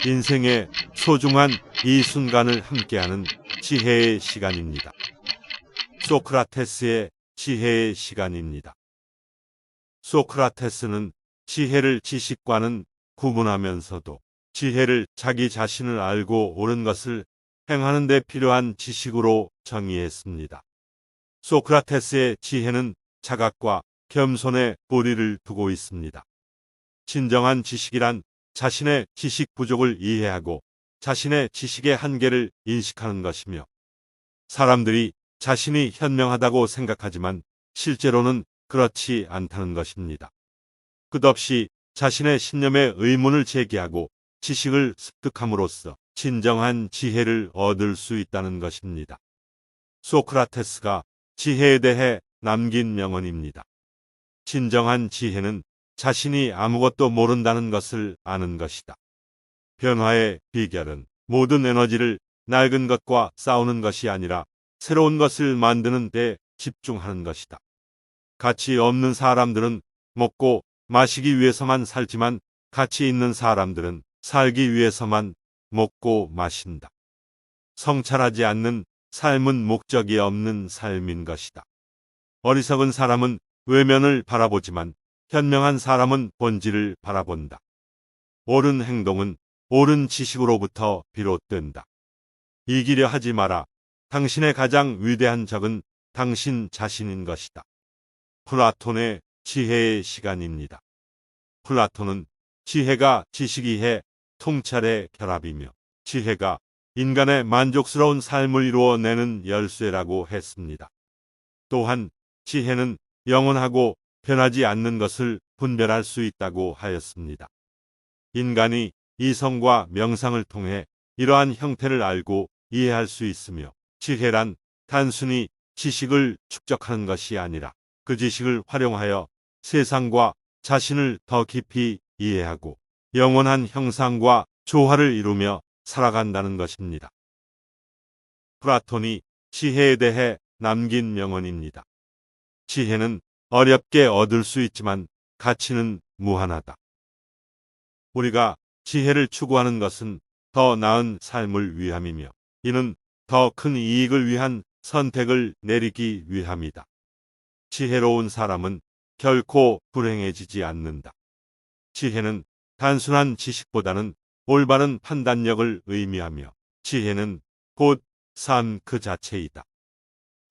인생의 소중한 이 순간을 함께하는 지혜의 시간입니다. 소크라테스의 지혜의 시간입니다. 소크라테스는 지혜를 지식과는 구분하면서도 지혜를 자기 자신을 알고 옳은 것을 행하는 데 필요한 지식으로 정의했습니다. 소크라테스의 지혜는 자각과 겸손에 고리를 두고 있습니다. 진정한 지식이란 자신의 지식 부족을 이해하고 자신의 지식의 한계를 인식하는 것이며, 사람들이 자신이 현명하다고 생각하지만 실제로는 그렇지 않다는 것입니다. 끝없이 자신의 신념에 의문을 제기하고 지식을 습득함으로써 진정한 지혜를 얻을 수 있다는 것입니다. 소크라테스가 지혜에 대해 남긴 명언입니다. 진정한 지혜는 자신이 아무것도 모른다는 것을 아는 것이다. 변화의 비결은 모든 에너지를 낡은 것과 싸우는 것이 아니라 새로운 것을 만드는 데 집중하는 것이다. 가치 없는 사람들은 먹고 마시기 위해서만 살지만 가치 있는 사람들은 살기 위해서만 먹고 마신다. 성찰하지 않는 삶은 목적이 없는 삶인 것이다. 어리석은 사람은 외면을 바라보지만 현명한 사람은 본질을 바라본다. 옳은 행동은 옳은 지식으로부터 비롯된다. 이기려 하지 마라. 당신의 가장 위대한 적은 당신 자신인 것이다. 플라톤의 지혜의 시간입니다. 플라톤은 지혜가 지식 이해, 통찰의 결합이며 지혜가 인간의 만족스러운 삶을 이루어내는 열쇠라고 했습니다. 또한 지혜는 영원하고 변하지 않는 것을 분별할 수 있다고 하였습니다. 인간이 이성과 명상을 통해 이러한 형태를 알고 이해할 수 있으며, 지혜란 단순히 지식을 축적하는 것이 아니라 그 지식을 활용하여 세상과 자신을 더 깊이 이해하고 영원한 형상과 조화를 이루며 살아간다는 것입니다. 플라톤이 지혜에 대해 남긴 명언입니다. 지혜는 어렵게 얻을 수 있지만 가치는 무한하다. 우리가 지혜를 추구하는 것은 더 나은 삶을 위함이며, 이는 더 큰 이익을 위한 선택을 내리기 위함이다. 지혜로운 사람은 결코 불행해지지 않는다. 지혜는 단순한 지식보다는 올바른 판단력을 의미하며, 지혜는 곧 삶 그 자체이다.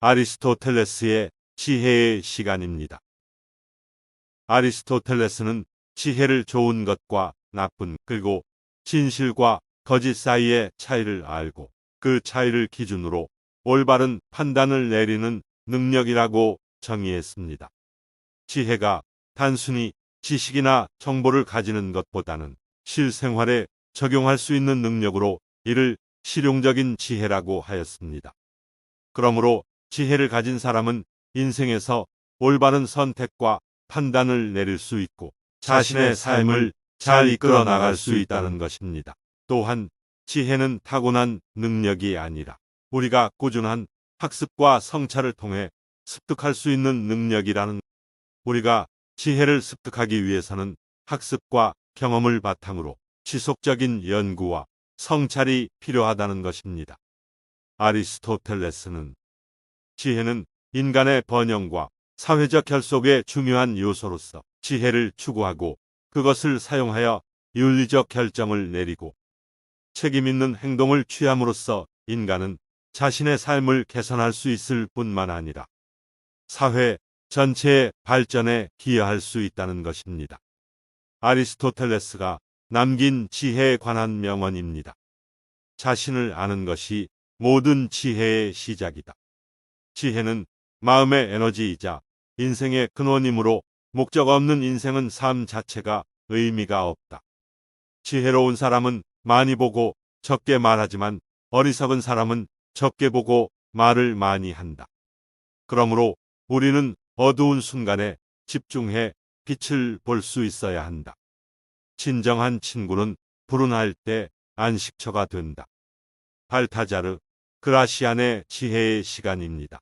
아리스토텔레스의 지혜의 시간입니다. 아리스토텔레스는 지혜를 좋은 것과 나쁜, 그리고 진실과 거짓 사이의 차이를 알고 그 차이를 기준으로 올바른 판단을 내리는 능력이라고 정의했습니다. 지혜가 단순히 지식이나 정보를 가지는 것보다는 실생활에 적용할 수 있는 능력으로, 이를 실용적인 지혜라고 하였습니다. 그러므로 지혜를 가진 사람은 인생에서 올바른 선택과 판단을 내릴 수 있고 자신의 삶을 잘 이끌어 나갈 수 있다는 것입니다. 또한 지혜는 타고난 능력이 아니라 우리가 꾸준한 학습과 성찰을 통해 습득할 수 있는 능력이라는, 우리가 지혜를 습득하기 위해서는 학습과 경험을 바탕으로 지속적인 연구와 성찰이 필요하다는 것입니다. 아리스토텔레스는 지혜는 인간의 번영과 사회적 결속의 중요한 요소로서 지혜를 추구하고 그것을 사용하여 윤리적 결정을 내리고 책임 있는 행동을 취함으로써 인간은 자신의 삶을 개선할 수 있을 뿐만 아니라 사회 전체의 발전에 기여할 수 있다는 것입니다. 아리스토텔레스가 남긴 지혜에 관한 명언입니다. 자신을 아는 것이 모든 지혜의 시작이다. 지혜는 마음의 에너지이자 인생의 근원이므로 목적 없는 인생은 삶 자체가 의미가 없다. 지혜로운 사람은 많이 보고 적게 말하지만 어리석은 사람은 적게 보고 말을 많이 한다. 그러므로 우리는 어두운 순간에 집중해 빛을 볼 수 있어야 한다. 진정한 친구는 불운할 때 안식처가 된다. 발타자르 그라시안의 지혜의 시간입니다.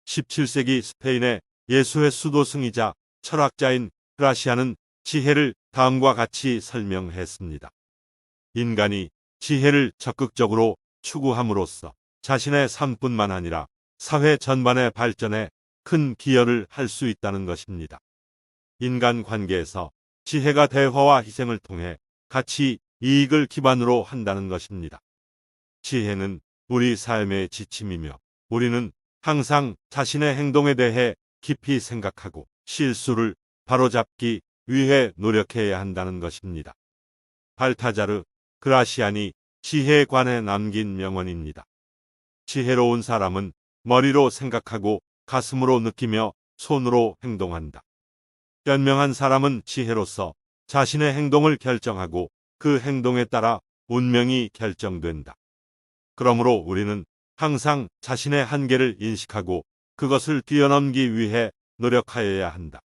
17세기 스페인의 예수의 수도승이자 철학자인 그라시안은 지혜를 다음과 같이 설명했습니다. 인간이 지혜를 적극적으로 추구함으로써 자신의 삶뿐만 아니라 사회 전반의 발전에 큰 기여를 할 수 있다는 것입니다. 인간 관계에서 지혜가 대화와 희생을 통해 가치, 이익을 기반으로 한다는 것입니다. 지혜는 우리 삶의 지침이며 우리는 항상 자신의 행동에 대해 깊이 생각하고 실수를 바로잡기 위해 노력해야 한다는 것입니다. 발타자르 그라시안이 지혜에 관해 남긴 명언입니다. 지혜로운 사람은 머리로 생각하고 가슴으로 느끼며 손으로 행동한다. 현명한 사람은 지혜로서 자신의 행동을 결정하고 그 행동에 따라 운명이 결정된다. 그러므로 우리는 항상 자신의 한계를 인식하고 그것을 뛰어넘기 위해 노력하여야 한다.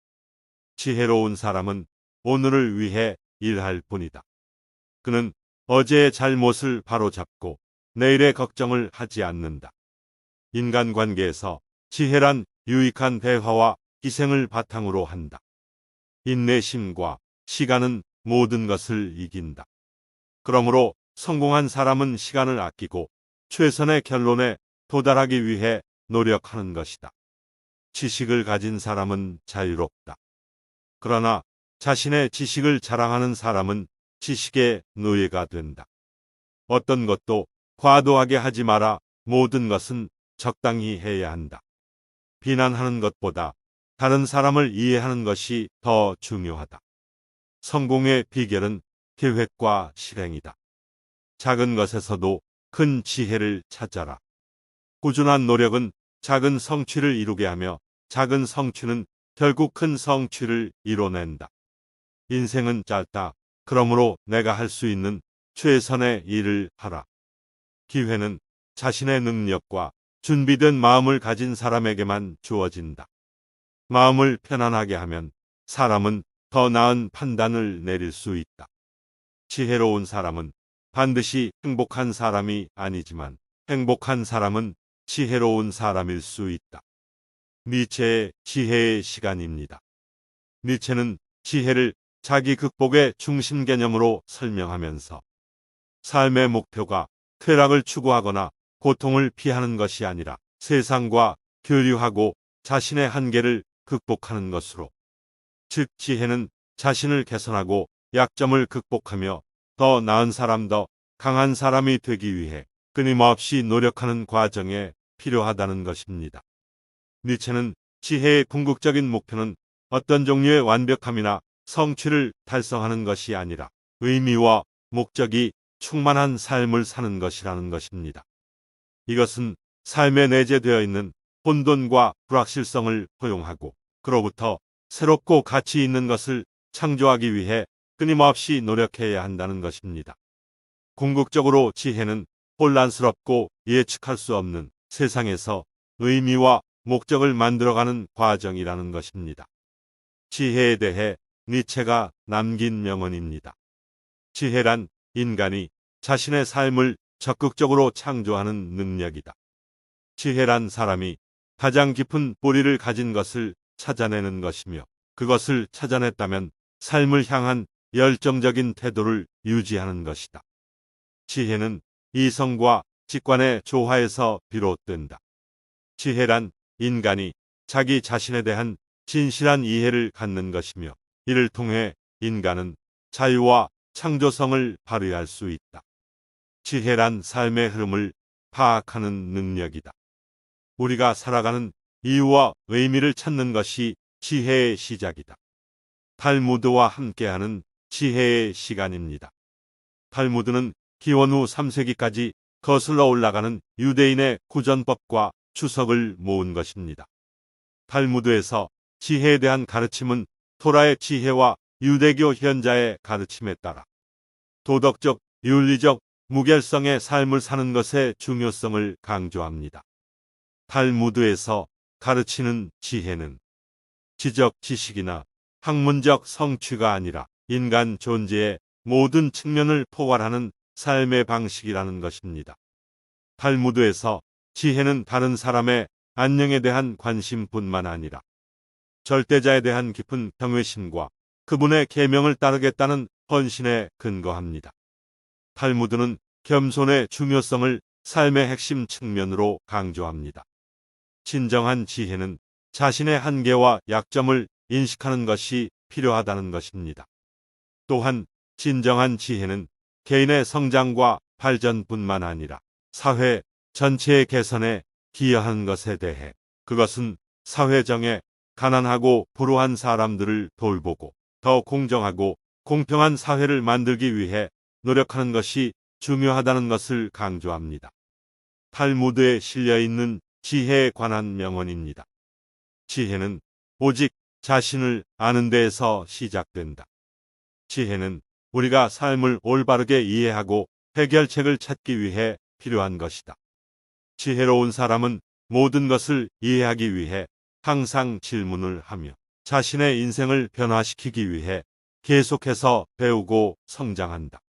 지혜로운 사람은 오늘을 위해 일할 뿐이다. 그는 어제의 잘못을 바로잡고 내일의 걱정을 하지 않는다. 인간관계에서 지혜란 유익한 대화와 희생을 바탕으로 한다. 인내심과 시간은 모든 것을 이긴다. 그러므로 성공한 사람은 시간을 아끼고 최선의 결론에 도달하기 위해 노력하는 것이다. 지식을 가진 사람은 자유롭다. 그러나 자신의 지식을 자랑하는 사람은 지식의 노예가 된다. 어떤 것도 과도하게 하지 마라. 모든 것은 적당히 해야 한다. 비난하는 것보다 다른 사람을 이해하는 것이 더 중요하다. 성공의 비결은 계획과 실행이다. 작은 것에서도 큰 지혜를 찾아라. 꾸준한 노력은 작은 성취를 이루게 하며 작은 성취는 결국 큰 성취를 이뤄낸다. 인생은 짧다. 그러므로 내가 할 수 있는 최선의 일을 하라. 기회는 자신의 능력과 준비된 마음을 가진 사람에게만 주어진다. 마음을 편안하게 하면 사람은 더 나은 판단을 내릴 수 있다. 지혜로운 사람은 반드시 행복한 사람이 아니지만 행복한 사람은 지혜로운 사람일 수 있다. 니체의 지혜의 시간입니다. 니체는 지혜를 자기 극복의 중심 개념으로 설명하면서 삶의 목표가 쾌락을 추구하거나 고통을 피하는 것이 아니라 세상과 교류하고 자신의 한계를 극복하는 것으로, 즉 지혜는 자신을 개선하고 약점을 극복하며 더 나은 사람, 더 강한 사람이 되기 위해 끊임없이 노력하는 과정에 필요하다는 것입니다. 니체는 지혜의 궁극적인 목표는 어떤 종류의 완벽함이나 성취를 달성하는 것이 아니라 의미와 목적이 충만한 삶을 사는 것이라는 것입니다. 이것은 삶에 내재되어 있는 혼돈과 불확실성을 포용하고 그로부터 새롭고 가치 있는 것을 창조하기 위해 끊임없이 노력해야 한다는 것입니다. 궁극적으로 지혜는 혼란스럽고 예측할 수 없는 세상에서 의미와 목적을 만들어가는 과정이라는 것입니다. 지혜에 대해 니체가 남긴 명언입니다. 지혜란 인간이 자신의 삶을 적극적으로 창조하는 능력이다. 지혜란 사람이 가장 깊은 뿌리를 가진 것을 찾아내는 것이며 그것을 찾아냈다면 삶을 향한 열정적인 태도를 유지하는 것이다. 지혜는 이성과 직관의 조화에서 비롯된다. 지혜란 인간이 자기 자신에 대한 진실한 이해를 갖는 것이며 이를 통해 인간은 자유와 창조성을 발휘할 수 있다. 지혜란 삶의 흐름을 파악하는 능력이다. 우리가 살아가는 이유와 의미를 찾는 것이 지혜의 시작이다. 탈무드와 함께하는 지혜의 시간입니다. 탈무드는 기원 후 3세기까지 거슬러 올라가는 유대인의 구전법과 주석을 모은 것입니다. 탈무드에서 지혜에 대한 가르침은 토라의 지혜와 유대교 현자의 가르침에 따라 도덕적, 윤리적, 무결성의 삶을 사는 것의 중요성을 강조합니다. 탈무드에서 가르치는 지혜는 지적 지식이나 학문적 성취가 아니라 인간 존재의 모든 측면을 포괄하는 삶의 방식이라는 것입니다. 탈무드에서 지혜는 다른 사람의 안녕에 대한 관심뿐만 아니라 절대자에 대한 깊은 경외심과 그분의 계명을 따르겠다는 헌신에 근거합니다. 탈무드는 겸손의 중요성을 삶의 핵심 측면으로 강조합니다. 진정한 지혜는 자신의 한계와 약점을 인식하는 것이 필요하다는 것입니다. 또한 진정한 지혜는 개인의 성장과 발전뿐만 아니라 사회 전체의 개선에 기여하는 것에 대해 그것은 사회정에 가난하고 불우한 사람들을 돌보고 더 공정하고 공평한 사회를 만들기 위해 노력하는 것이 중요하다는 것을 강조합니다. 탈무드에 실려 있는 지혜에 관한 명언입니다. 지혜는 오직 자신을 아는 데에서 시작된다. 지혜는 우리가 삶을 올바르게 이해하고 해결책을 찾기 위해 필요한 것이다. 지혜로운 사람은 모든 것을 이해하기 위해 항상 질문을 하며 자신의 인생을 변화시키기 위해 계속해서 배우고 성장한다.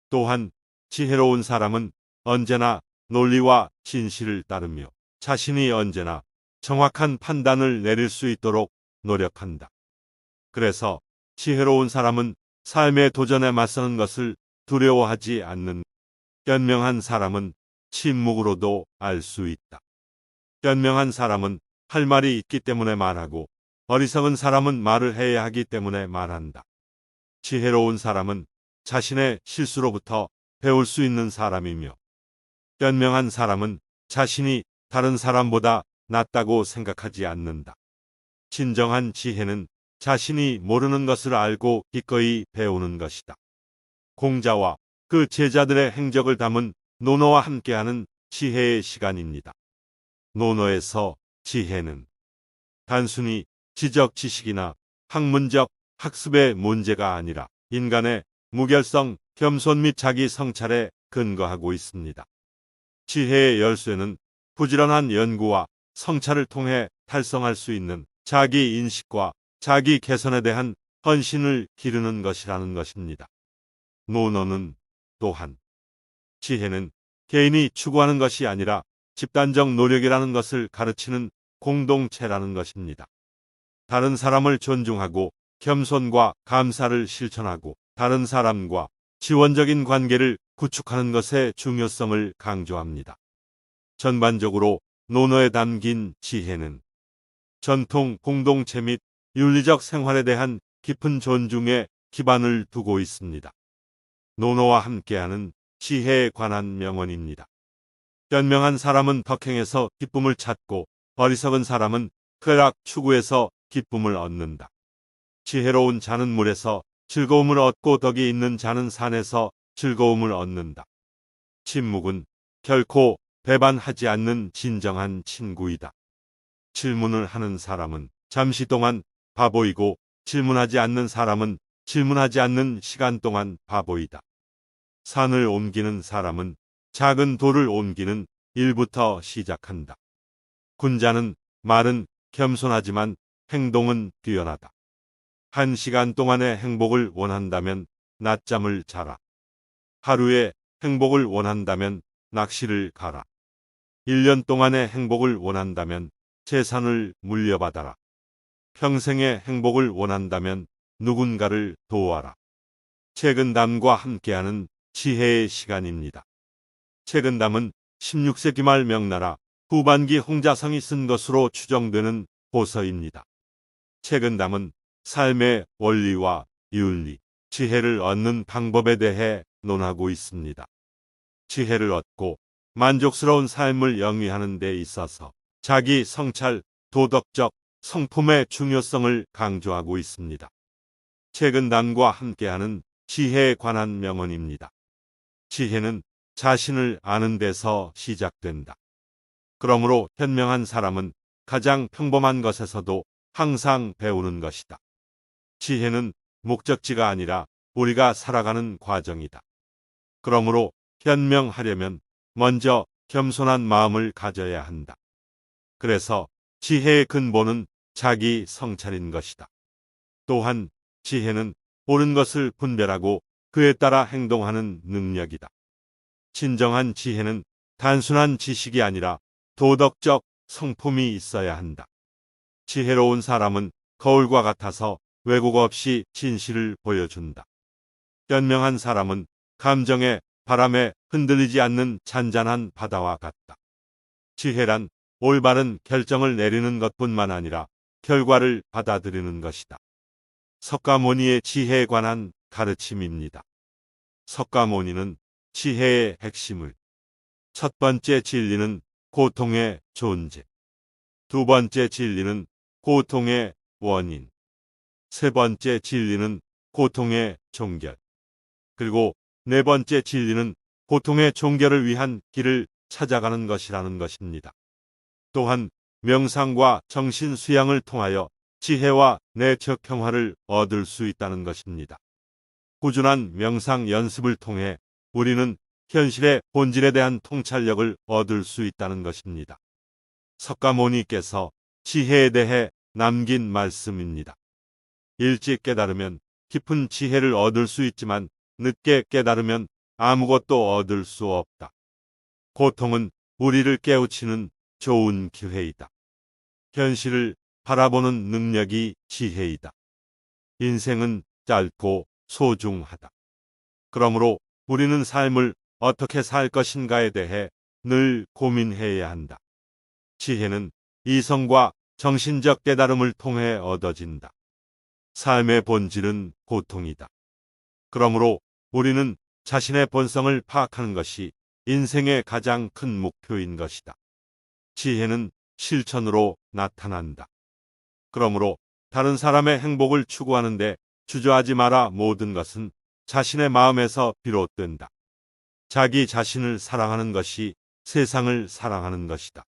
또한 지혜로운 사람은 언제나 논리와 진실을 따르며 자신이 언제나 정확한 판단을 내릴 수 있도록 노력한다. 그래서 지혜로운 사람은 삶의 도전에 맞서는 것을 두려워하지 않는 현명한 사람은 침묵으로도 알 수 있다. 현명한 사람은 할 말이 있기 때문에 말하고 어리석은 사람은 말을 해야 하기 때문에 말한다. 지혜로운 사람은 자신의 실수로부터 배울 수 있는 사람이며 현명한 사람은 자신이 다른 사람보다 낫다고 생각하지 않는다. 진정한 지혜는 자신이 모르는 것을 알고 기꺼이 배우는 것이다. 공자와 그 제자들의 행적을 담은 논어와 함께하는 지혜의 시간입니다. 논어에서 지혜는 단순히 지적 지식이나 학문적 학습의 문제가 아니라 인간의 무결성, 겸손 및 자기 성찰에 근거하고 있습니다. 지혜의 열쇠는 부지런한 연구와 성찰을 통해 달성할 수 있는 자기 인식과 자기 개선에 대한 헌신을 기르는 것이라는 것입니다. 논어는 또한 지혜는 개인이 추구하는 것이 아니라 집단적 노력이라는 것을 가르치는 공동체라는 것입니다. 다른 사람을 존중하고 겸손과 감사를 실천하고 다른 사람과 지원적인 관계를 구축하는 것의 중요성을 강조합니다. 전반적으로 논어에 담긴 지혜는 전통 공동체 및 윤리적 생활에 대한 깊은 존중에 기반을 두고 있습니다. 논어와 함께하는 지혜에 관한 명언입니다. 현명한 사람은 덕행에서 기쁨을 찾고 어리석은 사람은 쾌락 추구에서 기쁨을 얻는다. 지혜로운 자는 물에서 즐거움을 얻고 덕이 있는 자는 산에서 즐거움을 얻는다. 침묵은 결코 배반하지 않는 진정한 친구이다. 질문을 하는 사람은 잠시 동안 바보이고 질문하지 않는 사람은 질문하지 않는 시간 동안 바보이다. 산을 옮기는 사람은 작은 돌을 옮기는 일부터 시작한다. 군자는 말은 겸손하지만 행동은 뛰어나다. 1시간 동안의 행복을 원한다면 낮잠을 자라. 하루의 행복을 원한다면 낚시를 가라. 1년 동안의 행복을 원한다면 재산을 물려받아라. 평생의 행복을 원한다면 누군가를 도와라. 책은담과 함께하는 지혜의 시간입니다. 책은담은 16세기 말 명나라 후반기 홍자성이 쓴 것으로 추정되는 고서입니다. 책은담은 삶의 원리와 윤리, 지혜를 얻는 방법에 대해 논하고 있습니다. 지혜를 얻고 만족스러운 삶을 영위하는 데 있어서 자기 성찰, 도덕적 성품의 중요성을 강조하고 있습니다. 책은담과 함께하는 지혜에 관한 명언입니다. 지혜는 자신을 아는 데서 시작된다. 그러므로 현명한 사람은 가장 평범한 것에서도 항상 배우는 것이다. 지혜는 목적지가 아니라 우리가 살아가는 과정이다. 그러므로 현명하려면 먼저 겸손한 마음을 가져야 한다. 그래서 지혜의 근본은 자기 성찰인 것이다. 또한 지혜는 옳은 것을 분별하고 그에 따라 행동하는 능력이다. 진정한 지혜는 단순한 지식이 아니라 도덕적 성품이 있어야 한다. 지혜로운 사람은 거울과 같아서 왜곡 없이 진실을 보여준다. 현명한 사람은 감정에 바람에 흔들리지 않는 잔잔한 바다와 같다. 지혜란 올바른 결정을 내리는 것뿐만 아니라 결과를 받아들이는 것이다. 석가모니의 지혜에 관한 가르침입니다. 석가모니는 지혜의 핵심을 첫 번째 진리는 고통의 존재, 두 번째 진리는 고통의 원인, 세 번째 진리는 고통의 종결, 그리고 네 번째 진리는 고통의 종결을 위한 길을 찾아가는 것이라는 것입니다. 또한 명상과 정신 수양을 통하여 지혜와 내적 평화를 얻을 수 있다는 것입니다. 꾸준한 명상 연습을 통해 우리는 현실의 본질에 대한 통찰력을 얻을 수 있다는 것입니다. 석가모니께서 지혜에 대해 남긴 말씀입니다. 일찍 깨달으면 깊은 지혜를 얻을 수 있지만 늦게 깨달으면 아무것도 얻을 수 없다. 고통은 우리를 깨우치는 좋은 기회이다. 현실을 바라보는 능력이 지혜이다. 인생은 짧고 소중하다. 그러므로 우리는 삶을 어떻게 살 것인가에 대해 늘 고민해야 한다. 지혜는 이성과 정신적 깨달음을 통해 얻어진다. 삶의 본질은 고통이다. 그러므로 우리는 자신의 본성을 파악하는 것이 인생의 가장 큰 목표인 것이다. 지혜는 실천으로 나타난다. 그러므로 다른 사람의 행복을 추구하는데 주저하지 마라. 모든 것은 자신의 마음에서 비롯된다. 자기 자신을 사랑하는 것이 세상을 사랑하는 것이다.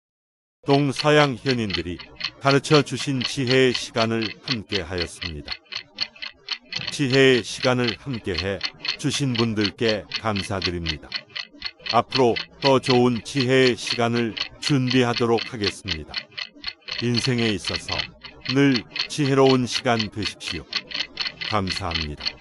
동서양 현인들이 가르쳐 주신 지혜의 시간을 함께 하였습니다. 지혜의 시간을 함께해 주신 분들께 감사드립니다. 앞으로 더 좋은 지혜의 시간을 준비하도록 하겠습니다. 인생에 있어서 늘 지혜로운 시간 되십시오. 감사합니다.